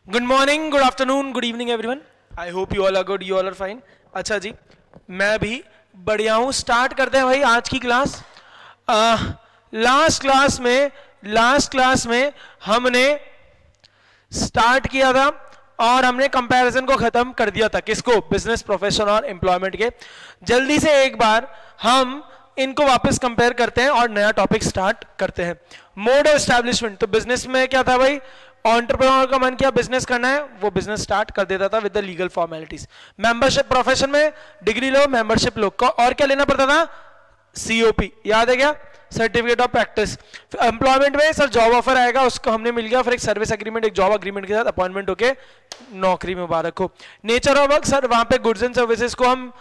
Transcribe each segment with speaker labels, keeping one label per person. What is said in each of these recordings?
Speaker 1: Good morning, good afternoon, good evening everyone. I hope you all are good, you all are fine. अच्छा जी, मैं भी बढ़िया हूँ. स्टार्ट करते हैं भाई आज की क्लास. लास्ट क्लास में हमने स्टार्ट किया था और हमने कंपैरिजन को खत्म कर दिया था. किसको? बिजनेस, प्रोफेशन और एम्प्लॉयमेंट के. जल्दी से एक बार हम इनको वापस कंपेयर करते हैं और नया टॉपिक स्टार्ट करते हैं. Mode of establishment. तो बिजनेस में क्या था भाई? एंटरप्रेन्योर का मन किया बिजनेस करना है, वो बिजनेस स्टार्ट कर देता था with the legal formalities. Membership, profession में डिग्री लो, मेंबरशिप लो. और क्या लेना पड़ता था? सीओपी. याद है क्या? Certificate of practice. एम्प्लॉयमेंट में सर जॉब ऑफर आएगा, उसको हमने मिल गया, फिर एक सर्विस एग्रीमेंट, एक जॉब एग्रीमेंट के साथ अपॉइंटमेंट होके नौकरी में मुबारक हो. नेचर ऑफ वर्क, सर वहां पे गुड्स एंड सर्विसेज को हम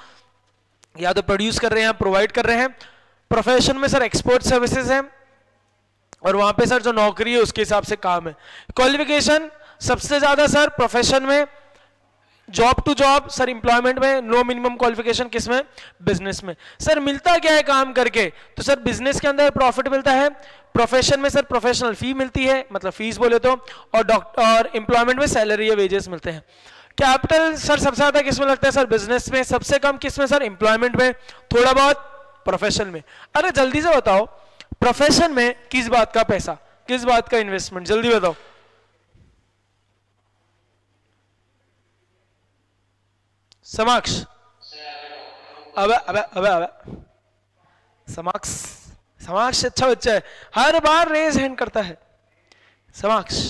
Speaker 1: या तो प्रोड्यूस कर रहे हैं, प्रोवाइड कर रहे हैं. प्रोफेशन में सर एक्सपोर्ट सर्विसेज है और वहां पे सर जो नौकरी है उसके हिसाब से काम है. क्वालिफिकेशन सबसे ज्यादा सर प्रोफेशन में, job to job sir employment में, नो मिनिमम क्वालिफिकेशन किस में? बिजनेस में. सर मिलता क्या है काम करके? तो सर बिजनेस के अंदर प्रॉफिट मिलता है, प्रोफेशन में सर प्रोफेशनल फी मिलती है, मतलब फीस बोले तो, और एम्प्लॉयमेंट में सैलरी या वेजेस मिलते हैं. कैपिटल सर सबसे ज्यादा किस में लगता है? सर बिजनेस में. सबसे कम किस में? सर एम्प्लॉयमेंट में. थोड़ा बहुत प्रोफेशन में. अरे जल्दी से बताओ, प्रोफेशन में किस बात का पैसा, किस बात का इन्वेस्टमेंट? जल्दी बताओ. समाक्ष. अबे अबे अबे अबे समाक्ष. समाक्ष अच्छा बच्चा है, हर बार रेज हैंड करता है. समाक्ष.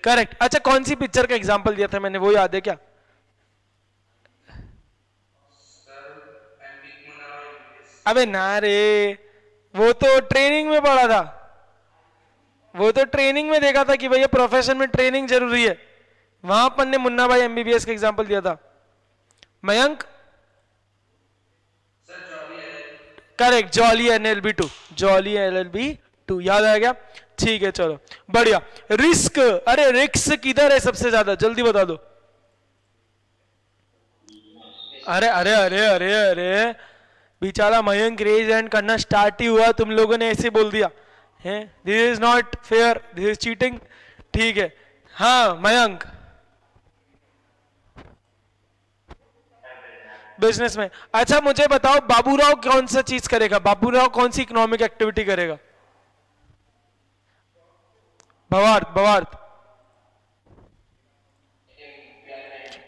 Speaker 1: करेक्ट. अच्छा कौन सी पिक्चर का एग्जांपल दिया था मैंने, वो याद है क्या? अबे ना रे, वो तो ट्रेनिंग में पढ़ा था, वो तो ट्रेनिंग में देखा था कि भैया प्रोफेशन में ट्रेनिंग जरूरी है. वहां अपन ने मुन्ना भाई एमबीबीएस का एग्जांपल दिया था. Mayank. Correct, jolly NLB 2. Jolly LLB 2 याद आ गया. ठीक है चलो बढ़िया. रिस्क. अरे रिस्क किधर है सबसे ज्यादा? जल्दी बता दो. अरे अरे अरे अरे अरे बेचारा मयंक रेज हैंड करना स्टार्ट ही हुआ, तुम लोगों ने ऐसे बोल दिया है. This is not fair, this is cheating. ठीक है. हाँ मयंक. बिजनेस में. अच्छा मुझे बताओ, बाबूराव कौन सा चीज करेगा? बाबूराव कौन सी इकोनॉमिक एक्टिविटी करेगा? भवार्थ. भवार्थ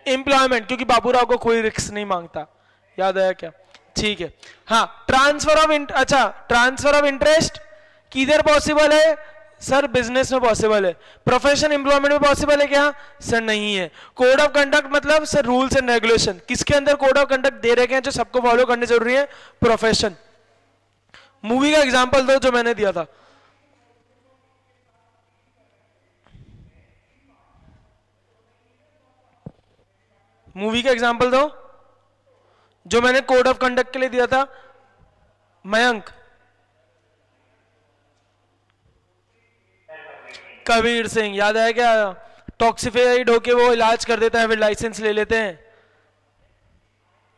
Speaker 1: एम्प्लॉयमेंट, क्योंकि बाबूराव को कोई रिस्क नहीं मांगता. याद आया क्या? ठीक है. हाँ ट्रांसफर ऑफ अच्छा ट्रांसफर ऑफ इंटरेस्ट किधर पॉसिबल है? सर बिजनेस में पॉसिबल है. प्रोफेशन एम्प्लॉयमेंट में पॉसिबल है क्या? सर नहीं है. कोड ऑफ कंडक्ट मतलब सर रूल्स एंड रेगुलेशन, किसके अंदर कोड ऑफ कंडक्ट दे रखे हैं जो सबको फॉलो करने जरूरी है? प्रोफेशन. मूवी का एग्जांपल दो जो मैंने दिया था. मूवी का एग्जांपल दो जो मैंने कोड ऑफ कंडक्ट के लिए दिया था. मयंक. कबीर सिंह. याद है क्या? टॉक्सिफाइड होके वो इलाज कर देता है, फिर लाइसेंस ले लेते हैं.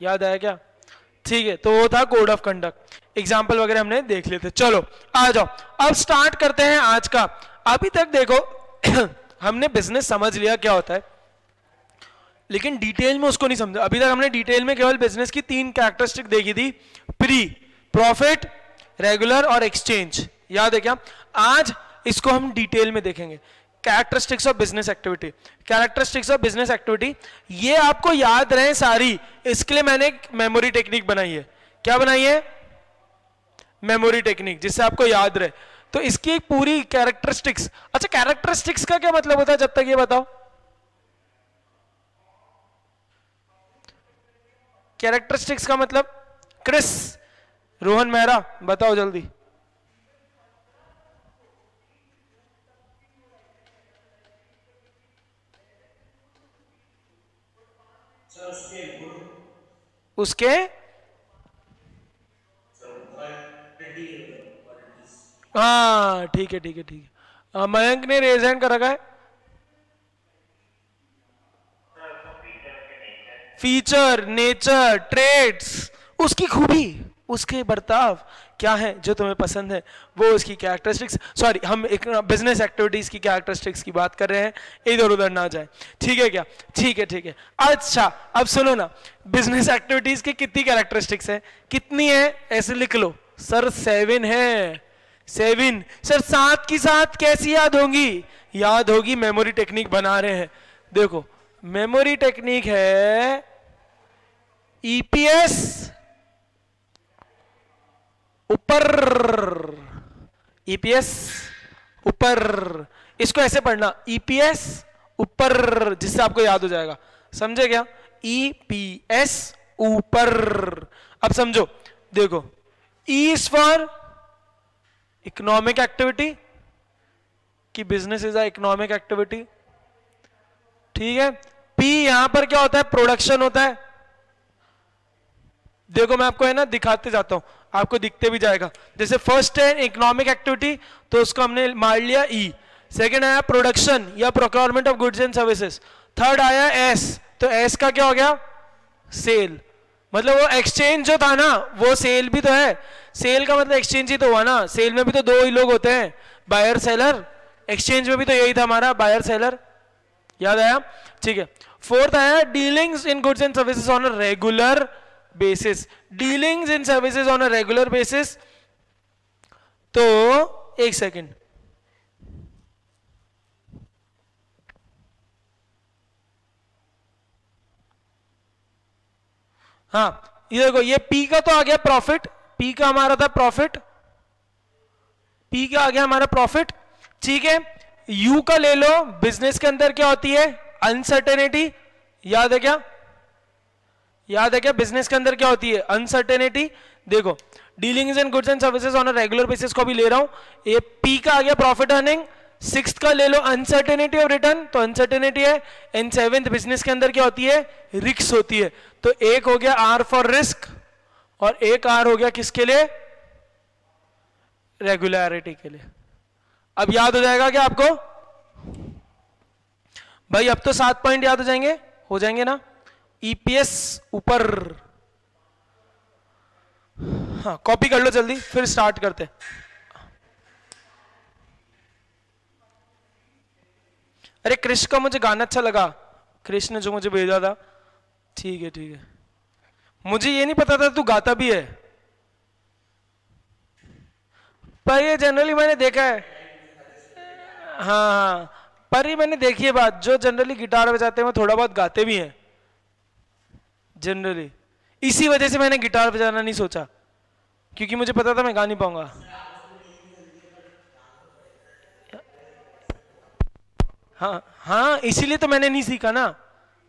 Speaker 1: याद आया क्या? ठीक है, तो वो था कोड ऑफ कंडक्ट. एग्जाम्पल वगैरह हमने देख लेते. चलो आ जाओ, अब स्टार्ट करते हैं आज का. अभी तक देखो हमने बिजनेस समझ लिया क्या होता है, लेकिन डिटेल में उसको नहीं समझा. अभी तक हमने डिटेल में केवल बिजनेस की 3 कैरेक्टरिस्टिक देखी थी: प्री, प्रॉफिट, रेगुलर और एक्सचेंज. याद है क्या? आज इसको हम डिटेल में देखेंगे. Characteristics of business activity. Characteristics of business activity ये आपको याद रहे सारी, इसके लिए मैंने एक मेमोरी टेक्निक बनाई है. क्या बनाई है? मेमोरी टेक्निक, जिससे आपको याद रहे. तो इसकी एक पूरी कैरेक्टरिस्टिक्स. अच्छा कैरेक्टरिस्टिक्स का क्या मतलब होता है जब तक ये बताओ? कैरेक्टरिस्टिक्स का मतलब? क्रिस, रोहन मेहरा बताओ जल्दी. उसके हाँ ठीक है ठीक है ठीक है. मयंक ने रेज हैंड कर रखा है. फीचर, नेचर, ट्रेड्स, उसकी खूबी. उसके बर्ताव क्या है जो तुम्हें पसंद है, वो उसकी कैरेक्टरिस्टिक्स, सॉरी हम एक बिजनेस एक्टिविटीज की कैरेक्टरिस्टिक्स की बात कर रहे हैं, इधर उधर ना जाए, ठीक है क्या? ठीक है ठीक है। अच्छा अब सुनो ना, बिजनेस एक्टिविटीज की कितनी कैरेक्टरिस्टिक्स है? कितनी है ऐसे लिख लो सर, 7 है। 7 सर, 7 की 7 कैसी याद होंगी? याद होगी, मेमोरी टेक्निक बना रहे हैं। देखो मेमोरी टेक्निक है ईपीएस ऊपर, ईपीएस ऊपर, इसको ऐसे पढ़ना ईपीएस ऊपर, जिससे आपको याद हो जाएगा, समझे क्या? ईपीएस ऊपर। अब समझो, देखो E is for economic activity, कि business is a economic activity, ठीक है। पी यहां पर क्या होता है? प्रोडक्शन होता है। देखो मैं आपको है ना दिखाते जाता हूं, आपको दिखते भी जाएगा। जैसे फर्स्ट है इकोनॉमिक एक्टिविटी, तो उसको हमने मार लिया ई। सेकंड आया प्रोडक्शन या procurement of goods and services. Third आया एस, तो एस का क्या हो गया? सेल। मतलब वो एक्सचेंज जो था ना, वो सेल भी तो है। सेल का मतलब एक्सचेंज ही तो हुआ ना। सेल में भी तो 2 ही लोग होते हैं, बायर सेलर। एक्सचेंज में भी तो यही था हमारा, बायर सेलर। याद आया? ठीक है। फोर्थ आया dealings in goods and services on a regular basis. Dealings in services on a regular basis, तो एक सेकेंड, हाँ ये देखो, ये पी का तो आ गया प्रॉफिट, पी का हमारा था प्रॉफिट, पी का आ गया हमारा प्रॉफिट, ठीक है। यू का ले लो, बिजनेस के अंदर क्या होती है? अनसर्टेनिटी। याद है क्या? याद है क्या? बिजनेस के अंदर क्या होती है? अनसर्टेनिटी। देखो dealings in goods and services on a regular basis को भी ले रहा हूं, ये पी का आ गया प्रॉफिट अर्निंग। 6th का ले लो अनसर्टेनिटी ऑफ रिटर्न, तो अनसर्टेनिटी है। एंड 7th बिजनेस के अंदर क्या होती है? रिस्क होती है। तो एक हो गया आर फॉर रिस्क, और एक आर हो गया किसके लिए? रेगुलरिटी के लिए। अब याद हो जाएगा क्या आपको भाई? अब तो 7 पॉइंट याद हो जाएंगे ना? ईपीएस ऊपर, हाँ कॉपी कर लो जल्दी, फिर स्टार्ट करते। अरे कृष्ण का मुझे गाना अच्छा लगा, कृष्ण ने जो मुझे भेजा था। ठीक है ठीक है, मुझे ये नहीं पता था तू गाता भी है, पर ये जनरली मैंने देखा है। हाँ हाँ, पर ये मैंने देखी है बात, जो जनरली गिटार बजाते हैं वो थोड़ा बहुत गाते भी हैं जनरली। इसी वजह से मैंने गिटार बजाना नहीं सोचा, क्योंकि मुझे पता था मैं गा नहीं पाऊंगा। हाँ हाँ, इसीलिए तो मैंने नहीं सीखा ना,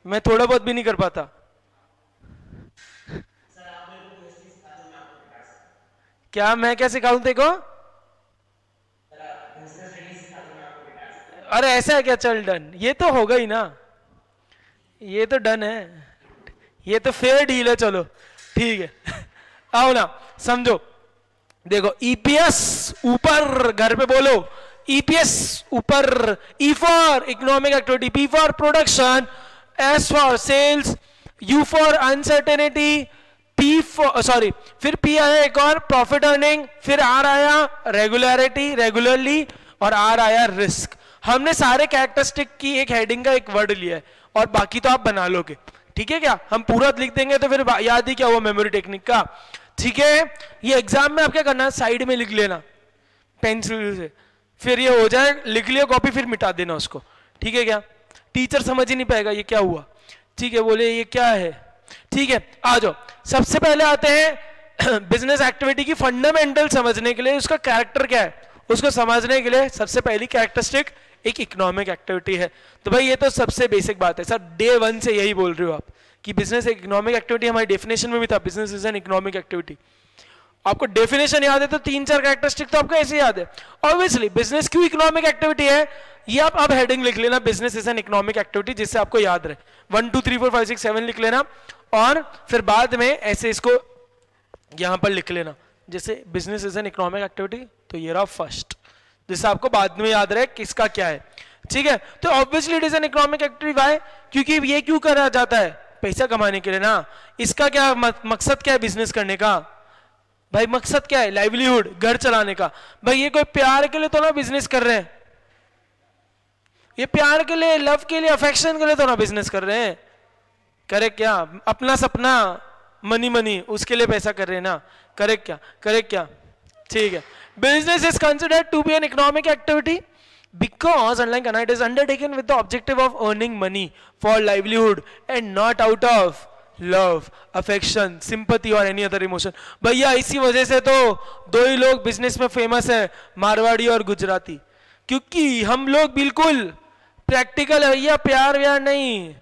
Speaker 1: मैं थोड़ा बहुत भी नहीं कर पाता। क्या मैं क्या सिखाऊं तेको? अरे ऐसा है क्या? चल डन, ये तो होगा ही ना, ये तो डन है, ये तो फेयर डील है। चलो ठीक है, आओ ना समझो। देखो ईपीएस ऊपर, घर पे बोलो ईपीएस ऊपर। E for economic activity, P for production, S for sales, U for uncertainty, P for sorry, फिर पी आया एक और प्रॉफिट अर्निंग, फिर आर आया रेगुलरिटी रेगुलरली, और आर आया रिस्क। हमने सारे कैरेक्टरिस्टिक की एक हेडिंग का एक वर्ड लिया है, और बाकी तो आप बना लोगे, ठीक है क्या? हम पूरा लिख देंगे तो फिर याद ही क्या हुआ मेमोरी टेक्निक का, ठीक है। ये एग्जाम में आप क्या करना है, साइड में लिख लेना पेंसिल से, फिर ये हो जाए, लिख लिया कॉपी, फिर मिटा देना उसको, ठीक है क्या? टीचर समझ ही नहीं पाएगा ये क्या हुआ, ठीक है? बोले ये क्या है, ठीक है। आ जाओ, सबसे पहले आते हैं बिजनेस एक्टिविटी की फंडामेंटल समझने के लिए, उसका कैरेक्टर क्या है उसको समझने के लिए सबसे पहली कैरेक्टरिस्टिक एक इकोनॉमिक एक्टिविटी है। तो भाई ये तो सबसे बेसिक बात है सर, डे 1 से यही बोल रहे हो आप कि बिजनेस एक इकोनॉमिक एक्टिविटी। हमारी डेफिनेशन में भी था business is an economic activity. आपको डेफिनेशन याद है तो 3-4 कैरेक्टरिस्टिक तो आपको ऐसे याद है। ऑब्वियसली बिजनेस क्यों इकोनॉमिक एक्टिविटी है, ये आप अब हेडिंग लिख लेना, business is an economic activity, जिससे आपको याद रहे। 1 2 3 4 5 6 7 लिख लेना, और फिर बाद में ऐसे इसको यहां पर लिख लेना, जैसे business is an economic activity, तो ये रहा फर्स्ट, जिससे आपको बाद में याद रहे किसका क्या है, ठीक है। तो obviously it is an economic activity, why? क्योंकि ये क्यों करा जाता है, पैसा कमाने के लिए ना। इसका क्या मकसद क्या है बिजनेस करने का? भाई मकसद क्या है? लाइवलीहुड, घर चलाने का। भाई ये कोई प्यार के लिए तो ना बिजनेस कर रहे हैं, ये प्यार के लिए, लव के लिए, अफेक्शन के लिए तो ना बिजनेस कर रहे हैं। करेक्ट क्या? अपना सपना मनी मनी, उसके लिए पैसा कर रहे हैं ना। करेक्ट क्या? करेक्ट क्या? ठीक है। Business is considered to be an economic activity because unlike it is undertaken with the objective of earning money for livelihood and not out of love, affection, sympathy or any other emotion. भैया इसी वजह से तो दो ही लोग business में famous है, मारवाड़ी और गुजराती, क्योंकि हम लोग बिल्कुल प्रैक्टिकल है भैया, प्यार व्यार नहीं,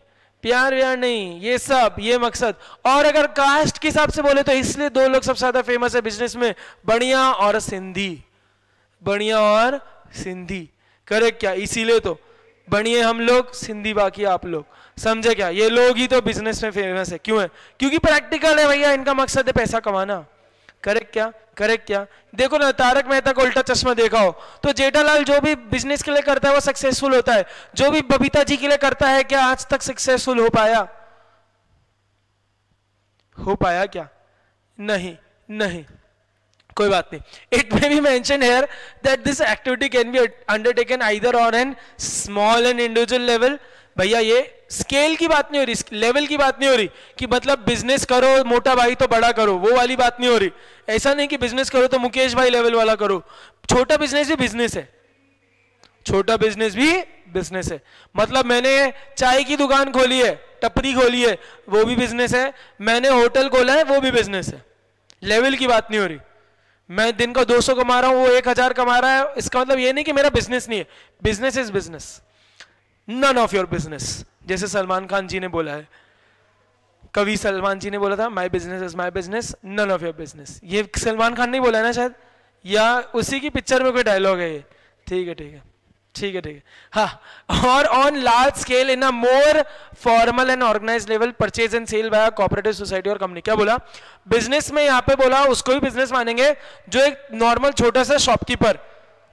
Speaker 1: प्यार व्यार नहीं, ये सब ये मकसद। और अगर कास्ट के हिसाब से बोले तो इसलिए दो लोग सबसे ज्यादा फेमस है बिजनेस में, बढ़िया और सिंधी, बढ़िया और सिंधी। करेक्ट क्या? इसीलिए तो बढ़िया हम लोग, सिंधी बाकी आप लोग, समझे क्या? ये लोग ही तो बिजनेस में फेमस है। क्यों है? क्योंकि प्रैक्टिकल है भैया, इनका मकसद है पैसा कमाना। करेक्ट क्या? करेक्ट क्या? देखो ना, तारक मेहता का उल्टा चश्मा देखा हो तो जेठालाल जो भी बिजनेस के लिए करता है वो सक्सेसफुल होता है, जो भी बबीता जी के लिए करता है क्या आज तक सक्सेसफुल हो पाया? हो पाया क्या? नहीं, नहीं, कोई बात नहीं। It may be mention here that this activity can be undertaken either on an small and individual level. भैया ये स्केल की बात नहीं हो रही, लेवल की बात नहीं हो रही कि मतलब बिजनेस करो मोटा भाई तो बड़ा करो, वो वाली बात नहीं हो रही। ऐसा नहीं कि बिजनेस करो तो मुकेश भाई लेवल वाला करो, छोटा बिजनेस भी बिजनेस है, छोटा बिजनेस भी बिजनेस है। मतलब मैंने चाय की दुकान खोली है, टपरी खोली है, वो भी बिजनेस है, मैंने होटल खोला है, वो भी बिजनेस है। लेवल की बात नहीं हो रही। मैं दिन का 200 कमा रहा हूं, वो 1000 कमा रहा है, इसका मतलब ये नहीं कि मेरा बिजनेस नहीं है। Business is business, none of your business. जैसे सलमान खान जी ने बोला है, कवि सलमान जी ने बोला था, my business is my business, none of your business. ये सलमान खान नहीं बोला है ना शायद, या उसी की पिक्चर में कोई डायलॉग है ये। ठीक है, ठीक है, ठीक है, ठीक है। हाँ, और on large scale in a more formal and organised level purchase and sale by cooperative society और कंपनी। क्या बोला? बिजनेस में यहाँ पे बोला उसको भी बिजनेस मानेंगे जो एक नॉर्मल छोटा सा शॉपकीपर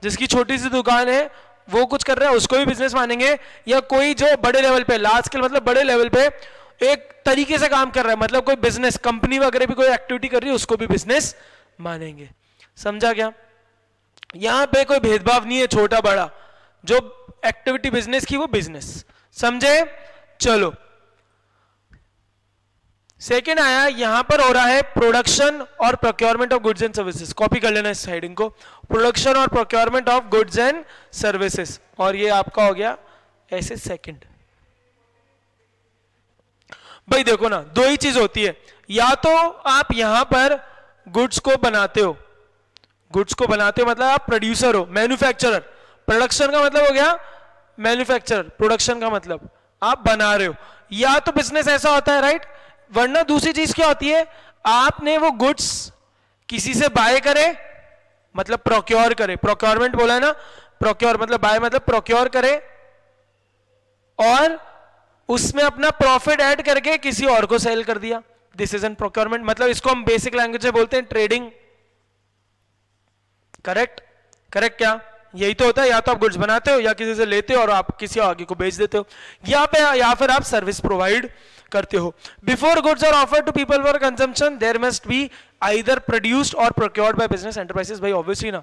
Speaker 1: जिसकी छोटी सी दुकान है वो कुछ कर रहा है, उसको भी बिजनेस मानेंगे, या कोई जो बड़े लेवल पे, लार्ज स्केल मतलब बड़े लेवल पे एक तरीके से काम कर रहा है, मतलब कोई बिजनेस कंपनी वगैरह भी कोई एक्टिविटी कर रही है, उसको भी बिजनेस मानेंगे। समझा क्या? यहां पे कोई भेदभाव नहीं है छोटा बड़ा, जो एक्टिविटी बिजनेस की वो बिजनेस। समझे? चलो सेकेंड आया, यहां पर हो रहा है प्रोडक्शन और procurement of goods and services. Copy कर लेना इस हेडिंग को, प्रोडक्शन और procurement of goods and services, और ये आपका हो गया ऐसे सेकंड। भाई देखो ना, दो ही चीज होती है, या तो आप यहां पर गुड्स को बनाते हो, गुड्स को बनाते हो मतलब आप प्रोड्यूसर हो, मैन्युफैक्चरर। प्रोडक्शन का मतलब हो गया मैन्युफैक्चरर, प्रोडक्शन का मतलब आप बना रहे हो। या तो बिजनेस ऐसा होता है, राइट? वरना दूसरी चीज क्या होती है, आपने वो गुड्स किसी से बाय करे, मतलब प्रोक्योर करे, प्रोक्योरमेंट बोला है ना, प्रोक्योर मतलब बाय मतलब प्रोक्योर करे, और उसमें अपना प्रॉफिट ऐड करके किसी और को सेल कर दिया। This is an procurement. मतलब इसको हम बेसिक लैंग्वेज में बोलते हैं ट्रेडिंग। करेक्ट? करेक्ट क्या? यही तो होता है, या तो आप गुड्स बनाते हो या किसी से लेते हो और आप किसी आगे को बेच देते हो, या फिर आप सर्विस प्रोवाइड करते हो। Before goods are offered to people for consumption there must be either produced or procured by business enterprises. भाई ऑब्वियसली ना,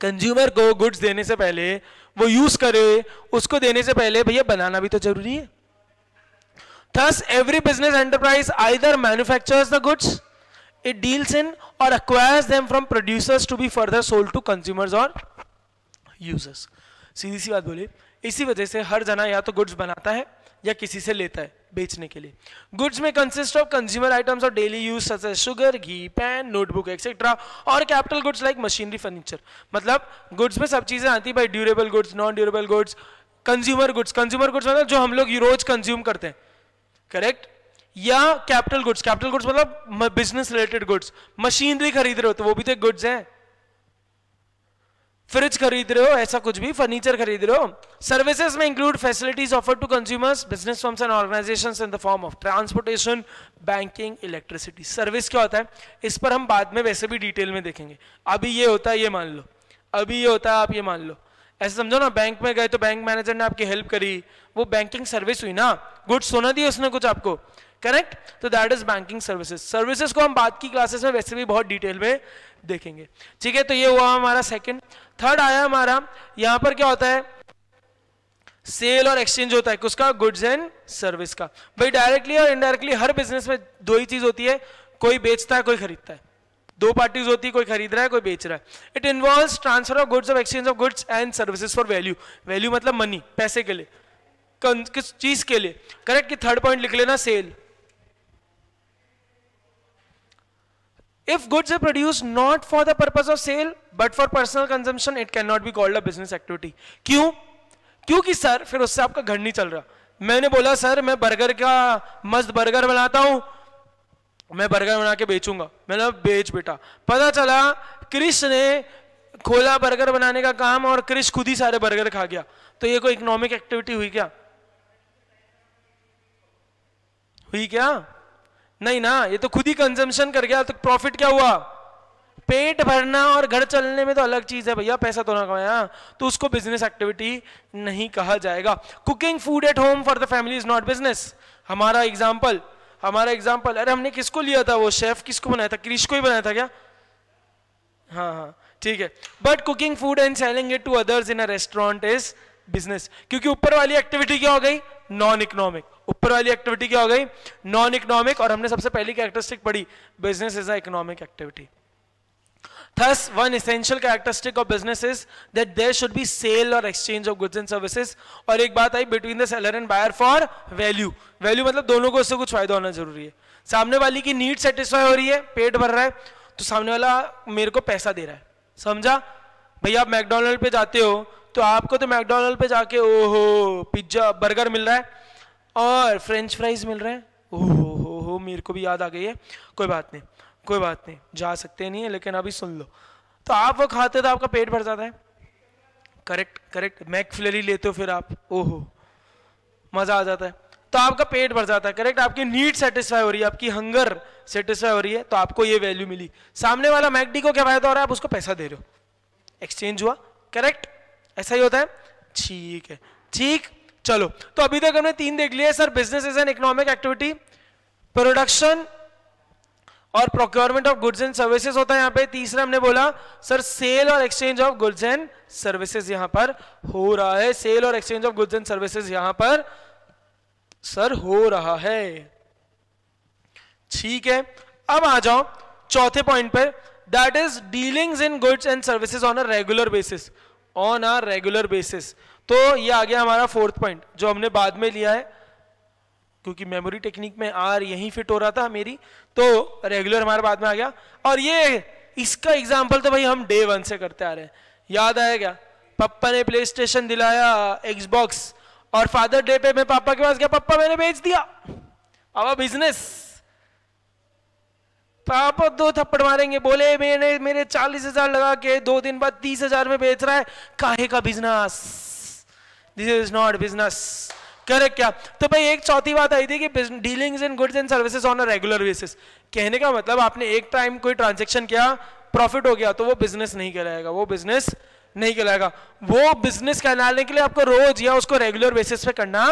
Speaker 1: कंज्यूमर को गुड्स देने से पहले, वो यूज करे उसको देने से पहले भैया बनाना भी तो जरूरी है। Thus, every business enterprise either manufactures the goods it deals in or acquires them from producers to be further sold to consumers or users. सीधी सी बात बोली, इसी वजह से हर जना या तो गुड्स बनाता है या किसी से लेता है बेचने के लिए। गुड्स में consist of consumer items of daily use such as sugar, ghee, pen, notebook etcetera, और capital goods like machinery, furniture. मतलब गुड्स में सब चीजें आती है भाई, durable goods, non durable goods, consumer goods. Consumer goods मतलब जो हम लोग रोज कंज्यूम करते हैं, करेक्ट? या कैपिटल गुड्स, कैपिटल गुड्स मतलब बिजनेस रिलेटेड गुड्स। मशीनरी खरीद रहे हो तो वो भी तो गुड्स है, फ्रिज खरीद रहे हो, ऐसा कुछ भी, फर्नीचर खरीद रहे हो। सर्विसेज में include facilities offered to consumers, business firms and organisations in the form of transportation, banking, electricity. Service क्या होता है इस पर हम बाद में वैसे भी डिटेल में देखेंगे। अभी ये होता है, ये मान लो, अभी ये होता है, आप ये मान लो। ऐसे समझो ना, बैंक में गए तो बैंक मैनेजर ने आपकी हेल्प करी, वो बैंकिंग सर्विस हुई ना, गुड्स तो ना दिए उसने कुछ आपको, करेक्ट? तो that is banking services. Services को हम बाद की क्लासेस में वैसे भी बहुत डिटेल में देखेंगे, ठीक है? तो ये हुआ हमारा सेकंड। थर्ड आया हमारा, यहां पर क्या होता है, सेल और एक्सचेंज होता है किसका, गुड्स एंड सर्विस का। भाई डायरेक्टली और इनडायरेक्टली हर बिजनेस में दो ही चीज होती है, कोई बेचता है कोई खरीदता है, दो पार्टीज होती है, कोई खरीद रहा है कोई बेच रहा है। It involves transfer of goods, of exchange of goods and services for value. Value मतलब मनी, पैसे के लिए, किस चीज के लिए, करेक्ट? कि थर्ड पॉइंट लिख लेना, cell. If goods are produced not for the purpose of sale but for personal consumption, it cannot be called a business activity. क्यों? क्योंकि सर फिर उससे आपका घर नहीं चल रहा। मैंने बोला सर मैं बर्गर का मस्त बर्गर बनाता हूं, मैं बर्गर बना के बेचूंगा, मैंने बेच बेटा। पता चला क्रिश ने खोला बर्गर बनाने का काम और क्रिश खुद ही सारे बर्गर खा गया, तो ये कोई इकोनॉमिक एक्टिविटी हुई क्या? हुई क्या? नहीं ना, ये तो खुद ही कंजम्पशन कर गया। तो प्रॉफिट क्या हुआ? पेट भरना और घर चलने में तो अलग चीज है भैया, पैसा तो ना कमाया, तो उसको बिजनेस एक्टिविटी नहीं कहा जाएगा। Cooking food at home for the family is not business. हमारा एग्जांपल, अरे हमने किसको लिया था, वो शेफ किसको बनाया था, क्रिश को ही बनाया था क्या? हाँ ठीक है। But cooking food and selling it to others in a restaurant is business. क्योंकि ऊपर वाली एक्टिविटी क्या हो गई, नॉन इकोनॉमिक। ऊपर वाली एक्टिविटी क्या हो गई, नॉन इकोनॉमिक। और हमने सबसे पहली कैरेक्टरिस्टिक पढ़ी, business is a economic activity. Thus, one essential characteristic of business is that there should be sale or exchange of goods and services. और एक बात आई, between the seller and buyer for value. Value मतलब दोनों को उससे कुछ फायदा होना जरूरी है। सामने वाली की नीड सेटिस्फाई हो रही है, पेट भर रहा है, तो सामने वाला मेरे को पैसा दे रहा है, समझा? भैया आप मैकडोनल्ड पे जाते हो तो आपको तो मैकडोनल्ड पे जाके ओहो पिज्जा बर्गर मिल रहा है और फ्रेंच फ्राइज मिल रहे हैं, ओहो मेरे को भी याद आ गई है, कोई बात नहीं, जा सकते नहीं है लेकिन अभी सुन लो। तो आप वो खाते तो आपका पेट भर जाता है, करेक्ट। मैकफ्लरी लेते हो फिर आप, ओहो मजा आ जाता है, तो आपका पेट भर जाता है, करेक्ट। आपकी नीड सेटिस्फाई हो रही है, आपकी हंगर सेटिस्फाई हो रही है, तो आपको ये वैल्यू मिली। सामने वाला मैकडी को क्या फायदा हो रहा है, आप उसको पैसा दे रहे हो, एक्सचेंज हुआ, करेक्ट। ऐसा ही होता है, ठीक है, ठीक। चलो, तो अभी तक हमने तीन देख लिया sir. Business is an economic activity, production और procurement of goods and services होता है यहाँ पे। तीसरा हमने बोला सर सेल और exchange of goods and services यहां पर हो रहा है, सेल और exchange of goods and services यहां पर सर हो रहा है, ठीक है। अब आ जाओ चौथे पॉइंट पर, that is dealings in goods and services on a regular basis, on a regular basis. तो ये आ गया हमारा फोर्थ पॉइंट जो हमने बाद में लिया है, क्योंकि मेमोरी टेक्निक में आर यहीं फिट हो रहा था मेरी, तो रेगुलर हमारे बाद में आ गया। और ये इसका एग्जांपल तो भाई हम डे 1 से करते आ रहे हैं, याद आया क्या? पापा ने प्ले स्टेशन दिलाया, एक्सबॉक्स, और फादर डे पे मैं पापा के पास गया, पापा मैंने बेच दिया, अब बिजनेस। पापा 2 थप्पड़ मारेंगे, बोले मैंने मेरे 40,000 लगा के 2 दिन बाद 30,000 में बेच रहा है, काहे का business, this is not business, correct क्या? तो भाई एक चौथी बात आई थी कि dealings in goods and services on a regular basis. कहने का मतलब आपने एक टाइम कोई ट्रांजैक्शन किया, प्रॉफिट हो गया, तो वो बिजनेस नहीं कहलाएगा, वो बिजनेस नहीं कहलाएगा। वो बिजनेस कहलाने के लिए आपको रोज या उसको रेगुलर बेसिस पे करना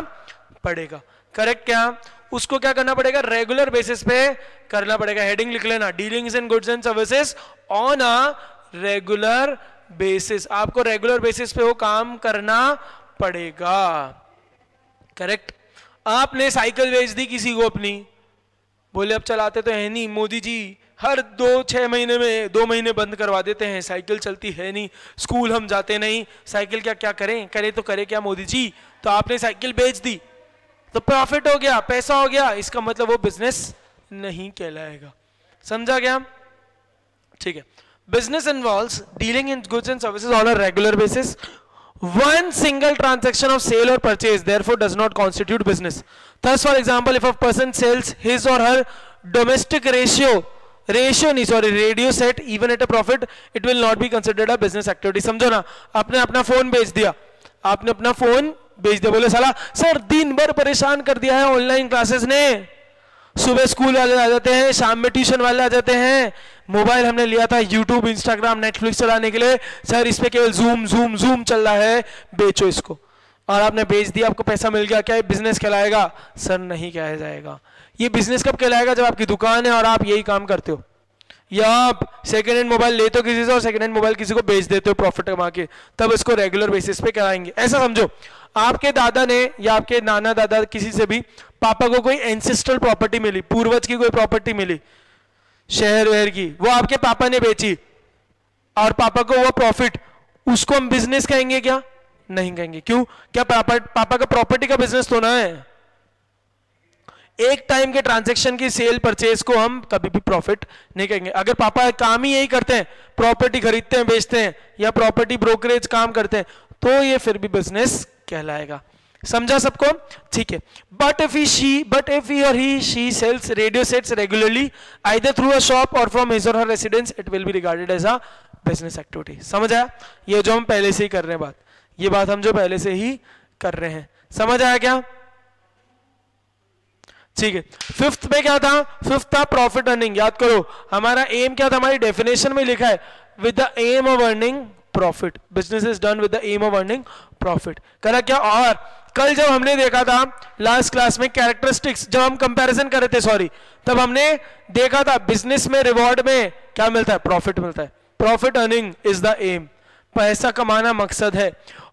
Speaker 1: पड़ेगा, करेक्ट क्या? उसको क्या करना पड़ेगा, रेगुलर बेसिस पे करना पड़ेगा। हेडिंग लिख लेना, dealings in goods and services on a regular basis. आपको रेगुलर बेसिस पे वो काम करना पड़ेगा, करेक्ट। आपने साइकिल बेच दी किसी को अपनी, बोले अब चलाते तो है नहीं, मोदी जी हर 2-6 महीने में 2 महीने बंद करवा देते हैं, साइकिल चलती है नहीं, स्कूल हम जाते नहीं, साइकिल क्या करें, करे तो करे क्या मोदी जी? तो आपने साइकिल बेच दी, तो प्रॉफिट हो गया, पैसा हो गया, इसका मतलब वो बिजनेस नहीं कहलाएगा, समझा गया? ठीक है। Business involves dealing in goods and services on a regular basis. One single transaction of sale or purchase therefore does not constitute business. Thus, for example, if a person sells his or her domestic radio set even at a profit, it will not be considered a business activity. समझो ना, आपने अपना phone बेच दिया, बोले साला sir दिन भर परेशान कर दिया है ऑनलाइन क्लासेस ने, सुबह स्कूल वाले आ जाते हैं, शाम में ट्यूशन वाले आ जाते हैं, मोबाइल हमने लिया था यूट्यूब, इंस्टाग्राम, नेटफ्लिक्स चलाने के लिए, सर इस पे केवल जूम चल रहा है, बेचो इसको। और आपने बेच दिया, आपको पैसा मिल गया, क्या बिजनेस कहलाएगा? सर नहीं कहा जाएगा। ये बिजनेस कब कहलाएगा? जब आपकी दुकान है और आप यही काम करते हो, या आप सेकेंड हैंड मोबाइल लेते हो किसी से और सेकेंड हैंड मोबाइल किसी को बेच देते हो प्रॉफिट कमा के, तब इसको रेगुलर बेसिस पे कराएंगे। ऐसा समझो आपके दादा ने या आपके नाना दादा किसी से भी पापा को कोई एंसेस्ट्रल प्रॉपर्टी मिली, पूर्वज की कोई प्रॉपर्टी मिली शहर वहर की, वो आपके पापा ने बेची और पापा को वो प्रॉफिट, उसको हम बिजनेस कहेंगे क्या? नहीं कहेंगे। क्यों? क्या पापा का प्रॉपर्टी का बिजनेस तो ना है। एक टाइम के ट्रांजैक्शन की सेल परचेज को हम कभी भी प्रॉफिट नहीं कहेंगे। अगर पापा काम ही यही करते हैं, प्रॉपर्टी खरीदते हैं बेचते हैं, या प्रॉपर्टी ब्रोकरेज काम करते हैं, तो ये फिर भी बिजनेस कहलाएगा। समझा सबको? ठीक है। But if he or she sells radio sets regularly either through a shop or from his or her residence, it will be regarded as a business activity. समझ आया? ये जो हम पहले से ही कर रहे हैं बात, ये बात हम जो पहले से ही कर रहे हैं। समझ आया क्या? ठीक है। फिफ्थ में क्या था? फिफ्थ था प्रॉफिट अर्निंग। याद करो हमारा एम क्या था? हमारी डेफिनेशन में लिखा है with the aim of earning profit. Business is done with the aim of earning profit. करा क्या? और कल जब हमने देखा था लास्ट क्लास में कैरेक्टरिस्टिक्स, जब हम कंपैरिजन कर रहे थे, सॉरी, तब हमने देखा था बिजनेस में रिवॉर्ड में क्या मिलता है? प्रॉफिट मिलता है। Profit earning is the aim, पैसा कमाना मकसद है।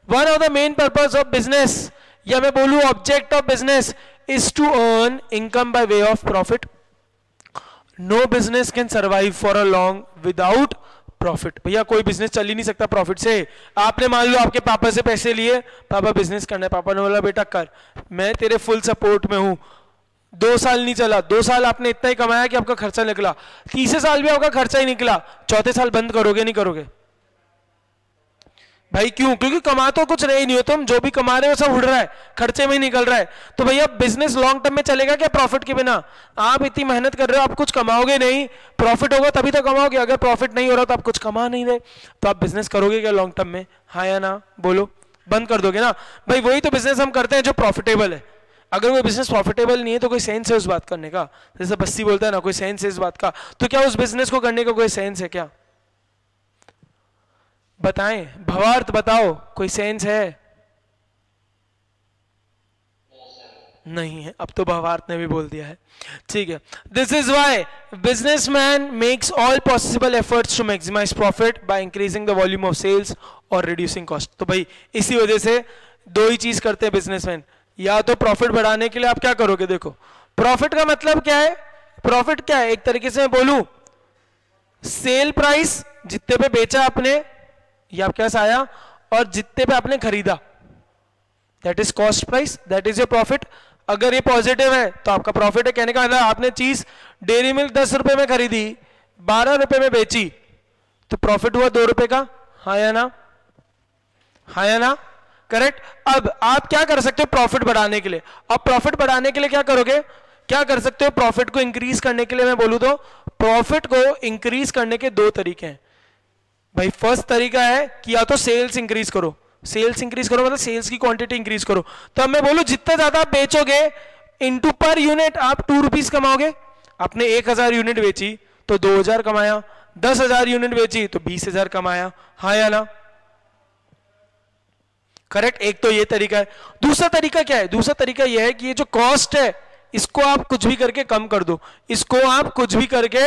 Speaker 1: One of the main purpose of business, या मैं बोलूं object of business, is to earn income by way of profit. No business can survive for a long without profit. भैया कोई business चल ही नहीं सकता प्रॉफिट से। आपने मान लो आपके पापा से पैसे लिए, पापा बिजनेस करना है, पापा ने बोला बेटा कर, मैं तेरे फुल सपोर्ट में हूं। 2 साल नहीं चला, 2 साल आपने इतना ही कमाया कि आपका खर्चा निकला, तीसरे साल भी आपका खर्चा ही निकला, चौथे साल बंद करोगे नहीं करोगे? भाई क्यों? क्योंकि कमा तो कुछ रहे नहीं हो तुम, जो भी कमा रहे हो सब उड़ रहा है, खर्चे में ही निकल रहा है। तो भैया बिजनेस लॉन्ग टर्म में चलेगा क्या प्रॉफिट के बिना? आप इतनी मेहनत कर रहे हो, आप कुछ कमाओगे नहीं, प्रॉफिट होगा तभी तो कमाओगे। अगर प्रॉफिट नहीं हो रहा तो आप कुछ कमा नहीं रहे, तो आप बिजनेस करोगे क्या लॉन्ग टर्म में? हाँ या ना? बोलो। बंद कर दोगे ना? भाई वही तो बिजनेस हम करते हैं जो प्रॉफिटेबल है। अगर कोई बिजनेस प्रॉफिटेबल नहीं है तो कोई सेंस है उस बात करने का? जैसे बस्सी बोलता है ना, कोई सेंस है इस बात का, तो क्या उस बिजनेस को करने का कोई सेंस है क्या? बताएं, भवार्थ बताओ, कोई सेंस है? नहीं है। अब तो भवार्थ ने भी बोल दिया है। ठीक है। This is why businessman makes all possible efforts to maximise profit by increasing the volume of sales और रिड्यूसिंग कॉस्ट। तो भाई इसी वजह से दो ही चीज करते हैं बिजनेसमैन, या तो प्रॉफिट बढ़ाने के लिए आप क्या करोगे? देखो प्रॉफिट का मतलब क्या है? प्रॉफिट क्या है? एक तरीके से मैं बोलूं, सेल प्राइस, जितने पे बेचा आपने ये आपके पास आया, और जितने पे आपने खरीदा, that is cost price, that is your profit. अगर ये पॉजिटिव है तो आपका प्रॉफिट है। कहने का मतलब आपने चीज डेयरी मिल्क 10 रुपए में खरीदी, 12 रुपए में बेची, तो प्रॉफिट हुआ 2 रुपए का। हाँ या ना? हाँ या ना? करेक्ट। अब आप क्या कर सकते हो प्रॉफिट बढ़ाने के लिए? अब प्रॉफिट बढ़ाने के लिए क्या करोगे? क्या कर सकते हो प्रॉफिट को इंक्रीज करने के लिए? मैं बोलूं तो प्रॉफिट को इंक्रीज करने के 2 तरीके हैं भाई। फर्स्ट तरीका है कि या तो सेल्स इंक्रीज करो, सेल्स इंक्रीज करो मतलब सेल्स की क्वांटिटी इंक्रीज करो। तो अब मैं बोलूं जितना ज्यादा आप बेचोगे इनटू पर यूनिट आप 2 रुपीज कमाओगे। आपने 1000 यूनिट बेची तो 2000 कमाया, 10,000 यूनिट बेची तो 20,000 कमाया। हाँ या ना? करेक्ट। एक तो ये तरीका है। दूसरा तरीका क्या है? दूसरा तरीका यह है कि ये जो कॉस्ट है इसको आप कुछ भी करके कम कर दो, इसको आप कुछ भी करके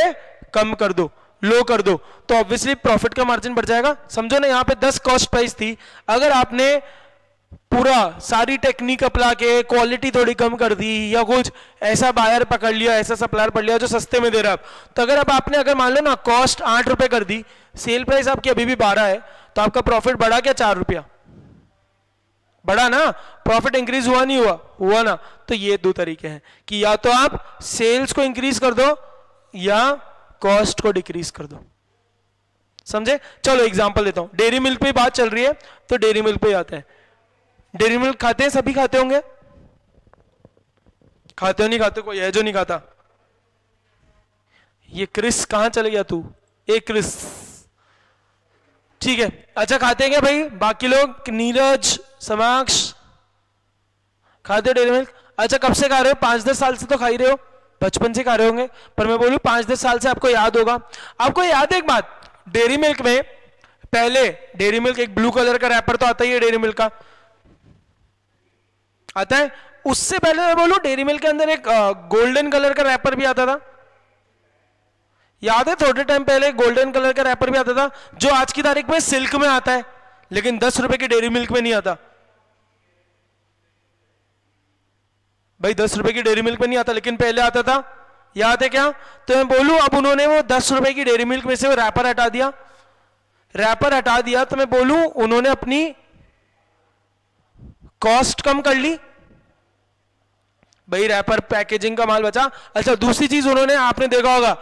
Speaker 1: कम कर दो, लो कर दो, तो ऑब्वियसली प्रॉफिट का मार्जिन बढ़ जाएगा। समझो ना, यहां पे 10 कॉस्ट प्राइस थी, अगर आपने पूरा सारी टेक्निक अपना के क्वालिटी थोड़ी कम कर दी, या कुछ ऐसा बायर पकड़ लिया, ऐसा सप्लायर पकड़ लिया जो सस्ते में दे रहा है, तो अगर अब आपने अगर मान लो ना कॉस्ट 8 रुपए कर दी, सेल प्राइस आपकी अभी भी 12 है, तो आपका प्रॉफिट बढ़ा क्या? 4 रुपया बढ़ा ना? प्रॉफिट इंक्रीज हुआ नहीं हुआ? हुआ ना? तो ये 2 तरीके हैं कि या तो आप सेल्स को इंक्रीज कर दो या कॉस्ट को डिक्रीज कर दो। समझे? चलो एग्जांपल देता हूं। डेयरी मिल्क पे बात चल रही है तो डेयरी मिल्क पे आते हैं। डेयरी मिल्क खाते हैं? सभी खाते होंगे। खाते हो नहीं खाते? कोई है जो नहीं खाता? ये क्रिस कहां चले गया तू? एक क्रिस, ठीक है। अच्छा खाते हैं क्या भाई बाकी लोग? नीरज, समाक्ष खाते हो डेयरी मिल्क? अच्छा कब से खा रहे हो? 5-10 साल से तो खा ही रहे हो, बचपन से खा रहे होंगे, पर मैं बोलूं 5-10 साल से आपको याद होगा। आपको याद है एक बात, डेयरी मिल्क में पहले डेयरी मिल्क एक ब्लू कलर का रैपर तो आता ही है डेयरी मिल्क का, आता है। उससे पहले मैं बोलूं डेयरी मिल्क के अंदर एक गोल्डन कलर का रैपर भी आता था, याद है? थोड़े टाइम पहले गोल्डन कलर का रैपर भी आता था, जो आज की तारीख में सिल्क में आता है, लेकिन 10 रुपए की डेयरी मिल्क में नहीं आता भाई। 10 रुपए की डेयरी मिल्क में नहीं आता, लेकिन पहले आता था, याद है क्या? तो मैं बोलूं अब उन्होंने वो 10 रुपए की डेयरी मिल्क में से वो रैपर हटा दिया, रैपर हटा दिया, तो मैं बोलूं उन्होंने अपनी कॉस्ट कम कर ली भाई, रैपर पैकेजिंग का माल बचा। अच्छा दूसरी चीज उन्होंने, आपने देखा होगा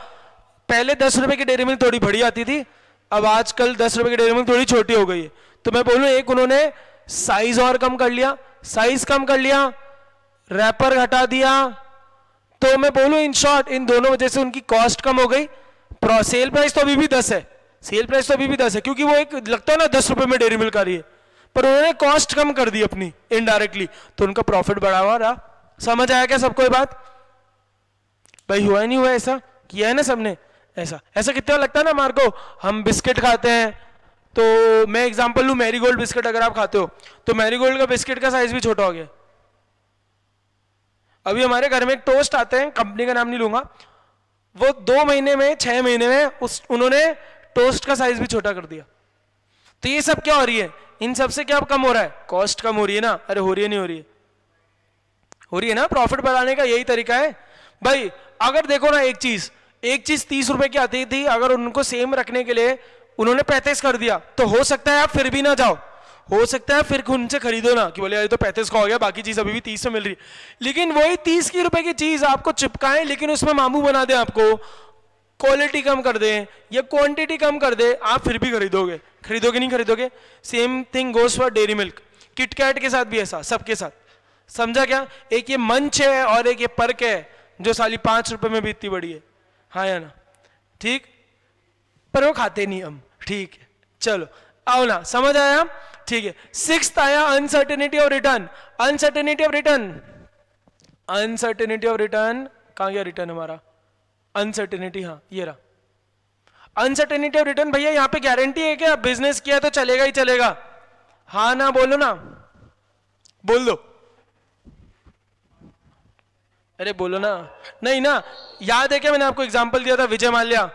Speaker 1: पहले 10 रुपए की डेयरी मिल्क थोड़ी बड़ी आती थी, अब आजकल 10 रुपए की डेयरी मिल्क थोड़ी छोटी हो गई है। तो मैं बोलूं एक उन्होंने साइज और कम कर लिया, साइज कम कर लिया, रैपर हटा दिया, तो मैं बोलूं इन शॉर्ट इन दोनों वजह से उनकी कॉस्ट कम हो गई। सेल प्राइस तो अभी भी 10 है, सेल प्राइस तो अभी भी 10 है, क्योंकि वो एक लगता है ना 10 रुपए में डेयरी मिल्क आ रही है, पर उन्होंने कॉस्ट कम कर दी अपनी इनडायरेक्टली, तो उनका प्रॉफिट बढ़ा हुआ रहा। समझ आया क्या सबको ये बात? भाई हुआ नहीं हुआ? ऐसा किया है ना सबने? ऐसा ऐसा कितना लगता है ना हमारे को, हम बिस्किट खाते हैं, तो मैं एग्जांपल लूं मैरीगोल्ड बिस्किट अगर आप खाते हो, तो मैरीगोल्ड का बिस्किट का साइज भी छोटा हो गया। अभी हमारे घर में एक टोस्ट आते हैं, कंपनी का नाम नहीं लूंगा, वो 2 महीने में 6 महीने में उन्होंने टोस्ट का साइज भी छोटा कर दिया। तो ये सब क्या हो रही है? इन सब से क्या कम हो रहा है? कॉस्ट कम हो रही है ना। अरे हो रही है नहीं हो रही है? हो रही है ना। प्रॉफिट बढ़ाने का यही तरीका है भाई। अगर देखो ना एक चीज 30 रुपए की आती थी, अगर उनको सेम रखने के लिए उन्होंने 35 कर दिया, तो हो सकता है आप फिर भी ना जाओ, हो सकता है फिर उनसे खरीदो ना, कि बोले यार तो 35 का हो गया, बाकी चीज अभी भी 30 में मिल रही है। लेकिन वही 30 की रुपए की चीज आपको चिपकाएं, लेकिन उसमें मामू बना दे, आपको क्वालिटी कम कर दे या क्वांटिटी कम कर दे, आप फिर भी खरीदोगे। खरीदोगे नहीं खरीदोगे? Same thing goes for dairy milk. KitKat के साथ भी ऐसा, सबके साथ। समझा क्या? एक ये मंच है और एक ये पर्क है, जो साली 5 रुपए में भी इतनी बड़ी है, हाँ या ना? ठीक, पर वो खाते नहीं हम। ठीक है चलो आओ ना, समझ आया? ठीक है। 6th आया uncertainty of return. Uncertainty of return, uncertainty of return कहां गया? रिटर्न हमारा अनसर्टेनिटी, हाँ ये रहा। अनसर्टेनिटी ऑफ रिटर्न भैया यहां पे गारंटी है क्या बिजनेस किया तो चलेगा ही चलेगा? हाँ ना बोलो ना, बोल दो। अरे बोलो ना। नहीं ना, याद है क्या मैंने आपको एग्जांपल दिया था? विजय माल्या,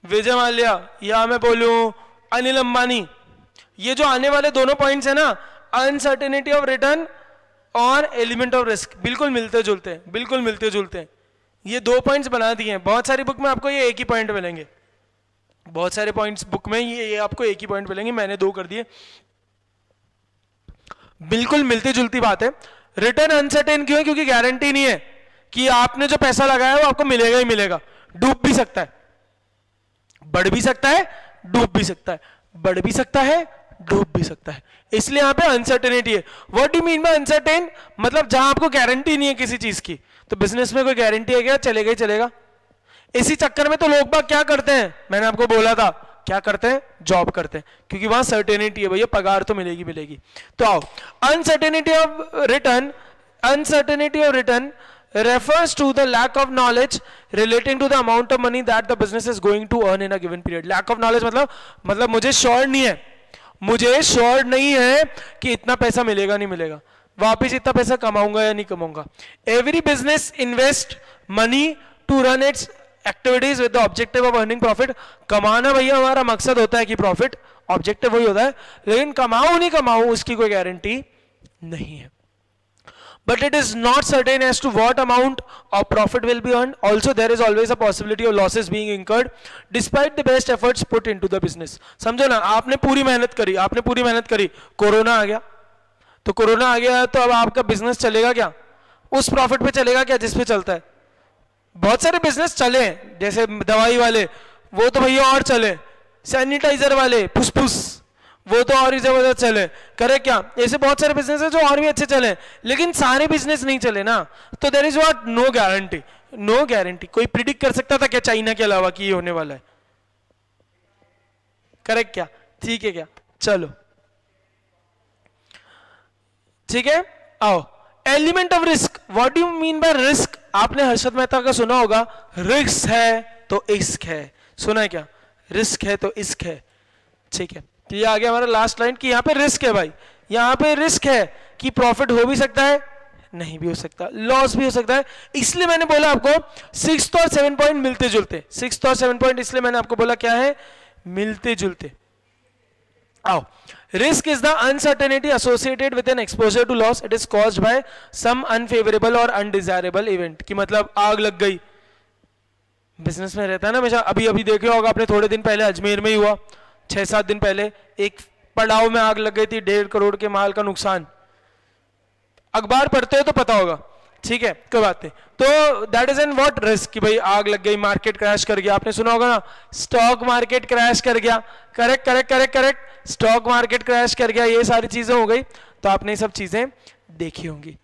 Speaker 1: विजय माल्या या मैं बोलूं अनिल अंबानी, ये जो आने वाले दोनों पॉइंट्स है ना, अनसर्टेनिटी ऑफ रिटर्न और एलिमेंट ऑफ रिस्क, बिल्कुल मिलते जुलते हैं, बिल्कुल मिलते जुलते हैं। ये 2 पॉइंट्स बना दिए हैं। बहुत सारी बुक में आपको ये एक ही पॉइंट मिलेंगे, बहुत सारे पॉइंट्स बुक में ये आपको एक ही पॉइंट मिलेंगे, मैंने 2 कर दिए। बिल्कुल मिलती जुलती बात है। रिटर्न अनसर्टेन क्यों है? क्योंकि गारंटी नहीं है कि आपने जो पैसा लगाया वो आपको मिलेगा ही मिलेगा। डूब भी सकता है, बढ़ भी सकता है, डूब भी सकता है, बढ़ भी सकता है, डूब भी सकता है, इसलिए यहां पे अनसर्टेनिटी है। What do mean by uncertain? मतलब जहां आपको गारंटी नहीं है किसी चीज की। तो बिजनेस में कोई गारंटी है क्या? चलेगा ही चलेगा। इसी चक्कर में तो लोग बाग क्या करते हैं, मैंने आपको बोला था, क्या करते हैं? जॉब करते हैं, क्योंकि वहां सर्टेनिटी है भैया, पगार तो मिलेगी मिलेगी। तो आओ, uncertainty of return, uncertainty of return refers to the lack of knowledge relating to the amount of money that the business is going to earn in a given period. lack of knowledge मतलब मुझे sure नहीं है, मुझे sure नहीं है कि इतना पैसा मिलेगा नहीं मिलेगा, वापिस इतना पैसा कमाऊंगा या नहीं कमाऊंगा। Every business invest money to run its activities with the objective of earning profit. कमाना भैया हमारा मकसद होता है कि प्रॉफिट, ऑब्जेक्टिव वही होता है, लेकिन कमाऊं नहीं कमाऊं उसकी कोई गारंटी नहीं है। But it is not certain as to what amount of profit will be earned. Also, there is always a possibility of losses being incurred, despite the best efforts put into the business. समझो ना, आपने पूरी मेहनत करी, आपने पूरी मेहनत करी, कोरोना आ गया, तो कोरोना आ गया तो अब आपका बिजनेस चलेगा क्या? उस प्रॉफिट पे चलेगा क्या जिस पे चलता है? बहुत सारे बिजनेस चले, जैसे दवाई वाले, वो तो भैया और चले, सैनिटाइजर वाले फुसफुस, वो तो और ही जबरदस्त चले, करे क्या? ऐसे बहुत सारे बिजनेस है जो और भी अच्छे चले, लेकिन सारे बिजनेस नहीं चले ना। तो there is what, no guarantee, no guarantee. कोई प्रिडिक्ट कर सकता था क्या चाइना के अलावा कि ये होने वाला है? करेक्ट क्या? ठीक है क्या? चलो ठीक है, आओ। Element of risk, what do you mean by risk? आपने हर्षद मेहता का सुना होगा, रिस्क है तो इश्क है, सुना है क्या? रिस्क है तो इश्क है, ठीक है। तो ये आ गया हमारा लास्ट लाइन कि यहाँ पे रिस्क है भाई, यहां पे रिस्क है कि प्रॉफिट हो भी सकता है, नहीं भी हो सकता, लॉस भी हो सकता है। इसलिए मैंने बोला आपको 6th और 7 पॉइंट मिलते जुलते, 6th और 7 पॉइंट इसलिए मैंने आपको बोला क्या है, मिलते जुलते। आओ, risk is the uncertainty associated with an exposure to loss, it is caused by some unfavourable और अनडिजायरेबल इवेंट। कि मतलब आग लग गई, बिजनेस में रहता है ना हमेशा, अभी अभी देखे होगा आपने, थोड़े दिन पहले अजमेर में ही हुआ, 6-7 दिन पहले एक पड़ाव में आग लग गई थी, 1.5 करोड़ के माल का नुकसान। अखबार पढ़ते हो तो पता होगा, ठीक है, कोई बात नहीं। तो that is an what, risk, कि भाई आग लग गई, मार्केट क्रैश कर गया, आपने सुना होगा ना, स्टॉक मार्केट क्रैश कर गया, correct correct correct correct, stock market crash कर गया, ये सारी चीजें हो गई, तो आपने सब चीजें देखी होंगी।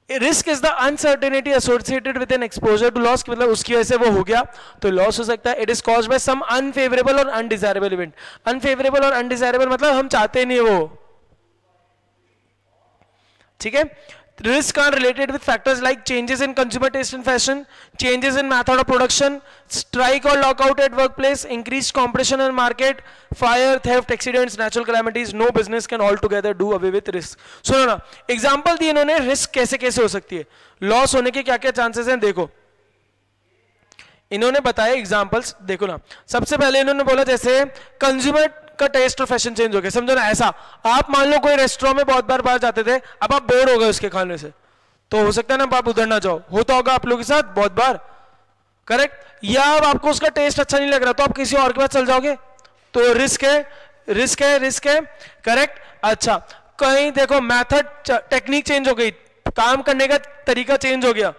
Speaker 1: Risk is the uncertainty associated with an exposure to loss, मतलब उसकी वजह से वो हो गया तो लॉस हो सकता है। It is caused by some unfavourable और अनडिजायरेबल इवेंट। अनफेवरेबल और अनडिजायरेबल मतलब हम चाहते नहीं वो, ठीक है। Risks are related with factors like changes in consumer taste and fashion, changes in method of production, strike or lockout at workplace, increased competition in market, fire, theft, accidents, natural calamities. No business can altogether do away with risk. सुनो ना, example दिए इन्होंने, risk कैसे कैसे हो सकती है, loss होने के क्या क्या चांसेस हैं, देखो इन्होंने बताया एग्जाम्पल्स, देखो ना। सबसे पहले इन्होंने बोला जैसे कंज्यूमर का टेस्ट और फैशन चेंज हो गया, समझो ना, ऐसा आप मान लो कोई रेस्टोरेंट में बहुत बार बाहर जाते थे, अब आप बोर हो गए उसके खाने से, तो हो सकता है ना आप उधर ना जाओ, होता होगा आप लोगों के साथ बहुत बार, करेक्ट। या अब आपको उसका टेस्ट अच्छा नहीं लग रहा तो आप किसी और के पास चल जाओगे, तो रिस्क है, रिस्क है, रिस्क है, करेक्ट। अच्छा, कहीं देखो मेथड, टेक्निक चेंज हो गई, काम करने का तरीका चेंज हो गया,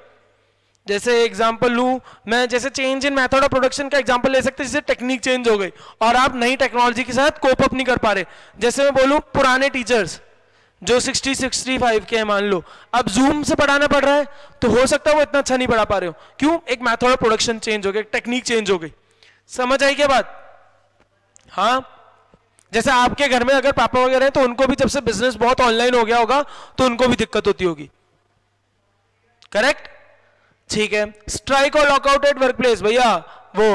Speaker 1: जैसे एग्जांपल लूं मैं, जैसे change in method of production का एग्जांपल ले सकते हैं, जैसे टेक्निक चेंज हो गई और आप नई टेक्नोलॉजी के साथ कोप अप नहीं कर पा रहे। जैसे मैं बोलूं पुराने टीचर्स जो 60-65 के हैं मान लो, अब जूम से पढ़ाना पड़ रहा है, तो हो सकता है वो इतना अच्छा नहीं पढ़ा पा रहे हो, क्यों, एक मेथड ऑफ प्रोडक्शन चेंज हो गया, टेक्निक चेंज हो गई। समझ आई क्या बात? हाँ, जैसे आपके घर में अगर पापा वगैरह हैं तो उनको भी जब से बिजनेस बहुत ऑनलाइन हो गया होगा तो उनको भी दिक्कत होती होगी, करेक्ट, ठीक है। स्ट्राइक और लॉकआउट एट वर्क प्लेस, भैया वो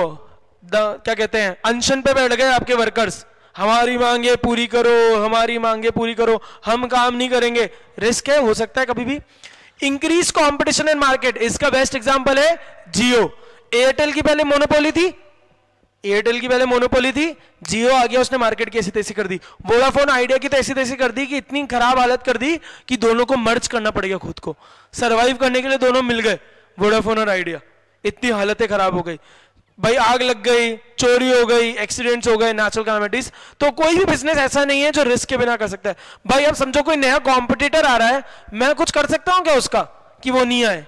Speaker 1: क्या कहते हैं, अनशन पे बैठ गए आपके वर्कर्स, हमारी मांगे पूरी करो, हमारी मांगे पूरी करो, हम काम नहीं करेंगे, रिस्क है, हो सकता है कभी भी। इंक्रीज कंपटीशन इन मार्केट, इसका बेस्ट एग्जांपल है जियो। एयरटेल की पहले मोनोपोली थी, एयरटेल की पहले मोनोपोली थी, जियो आ गया, उसने मार्केट की ऐसी तैसी कर दी। वोडाफोन आइडिया की तो ऐसी तैसी कर दी कि इतनी खराब हालत कर दी कि दोनों को मर्ज करना पड़ गया, खुद को सरवाइव करने के लिए दोनों मिल गए, वोडाफोन और आइडिया, इतनी हालतें खराब हो गई भाई, आग लग गई, चोरी हो गई, एक्सीडेंट्स हो गए, नेचुरल कैलामिटीज। तो कोई भी बिजनेस ऐसा नहीं है जो रिस्क के बिना कर सकता है। भाई अब समझो कोई नया कॉम्पिटिटर आ रहा है, मैं कुछ कर सकता हूं क्या उसका कि वो नहीं आए?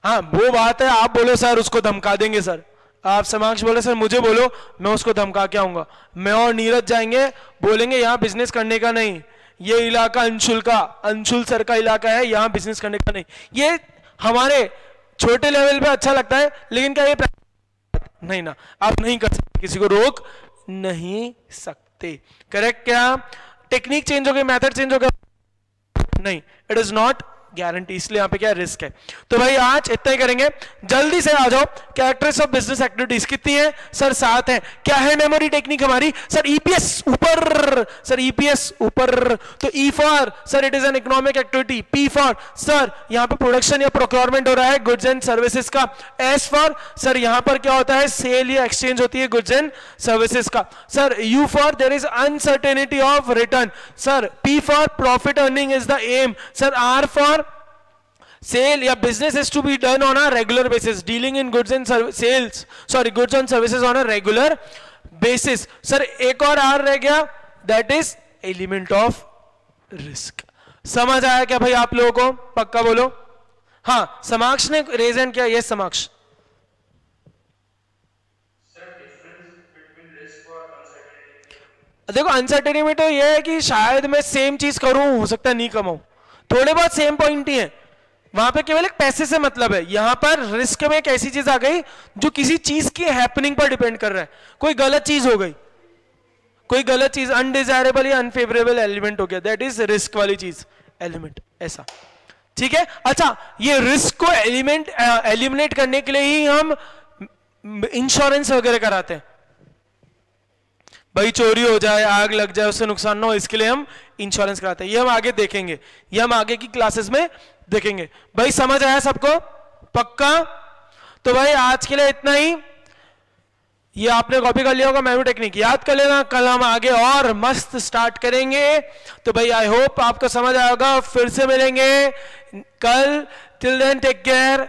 Speaker 1: हाँ वो बात है, आप बोलो सर उसको धमका देंगे, सर आप समाक्ष बोले सर मुझे बोलो, मैं उसको धमका के आऊंगा, मैं और नीरज जाएंगे, बोलेंगे यहां बिजनेस करने का नहीं, ये इलाका अंशुल सर का इलाका है, यहां बिजनेस करने का नहीं। ये हमारे छोटे लेवल पे अच्छा लगता है, लेकिन क्या ये नहीं ना, आप नहीं कर सकते, किसी को रोक नहीं सकते, करेक्ट। क्या टेक्निक चेंज हो गई, मेथड चेंज हो गया, नहीं, इट इज नॉट गारंटी, इसलिए यहां पे क्या रिस्क है। तो भाई आज इतना ही करेंगे, जल्दी से आ जाओ। कैरेक्टर्स ऑफ बिजनेस एक्टिविटीज कितनी है सर? 7 है। क्या है मेमोरी टेक्निक हमारी? सर ईपीएस ऊपर, सर ईपीएस ऊपर। तो E for sir it is an economic activity. P for sir यहां पे प्रोडक्शन या प्रोक्योरमेंट हो रहा है गुड्स एंड सर्विसेज का। एस फॉर सर यहां पर क्या होता है, सेल या एक्सचेंज होती है गुड्स एंड सर्विसेज का। Sir U for there is uncertainty of return. Sir P for profit earning is the aim. Sir R for sale या business is to be done on a regular basis, dealing in goods and sales, sorry goods and services on a regular basis. Sir एक और are रह गया, that is element of risk। समझ आया क्या भाई आप लोगों को? पक्का बोलो। हाँ समाक्ष ने रेज हैंड किया, ये समाक्ष। देखो अनसर्टेनिटी में तो ये है कि शायद मैं सेम चीज करूं, हो सकता है नहीं कमाऊं, थोड़े बहुत सेम पॉइंट ही है, वहां पे केवल एक पैसे से मतलब है। यहां पर रिस्क में एक ऐसी चीज आ गई जो किसी चीज की हैपनिंग पर डिपेंड कर रहा है, कोई गलत चीज हो गई, कोई गलत चीज, अनडिजायरेबल या अनफेवरेबल एलिमेंट हो गया, दैट इज रिस्क वाली चीज, एलिमेंट ऐसा, ठीक है। अच्छा ये रिस्क को एलिमिनेट करने के लिए ही हम इंश्योरेंस वगैरह कराते हैं। भाई चोरी हो जाए, आग लग जाए, उससे नुकसान ना हो, इसके लिए हम इंश्योरेंस कराते हैं। ये हम आगे देखेंगे, ये हम आगे की क्लासेस में देखेंगे। भाई समझ आया सबको? पक्का? तो भाई आज के लिए इतना ही। ये आपने कॉपी कर लिया होगा, मैन्यू टेक्निक याद कर लेना, कल हम आगे और मस्त स्टार्ट करेंगे। तो भाई आई होप आपको समझ आएगा, फिर से मिलेंगे कल। Till then take care,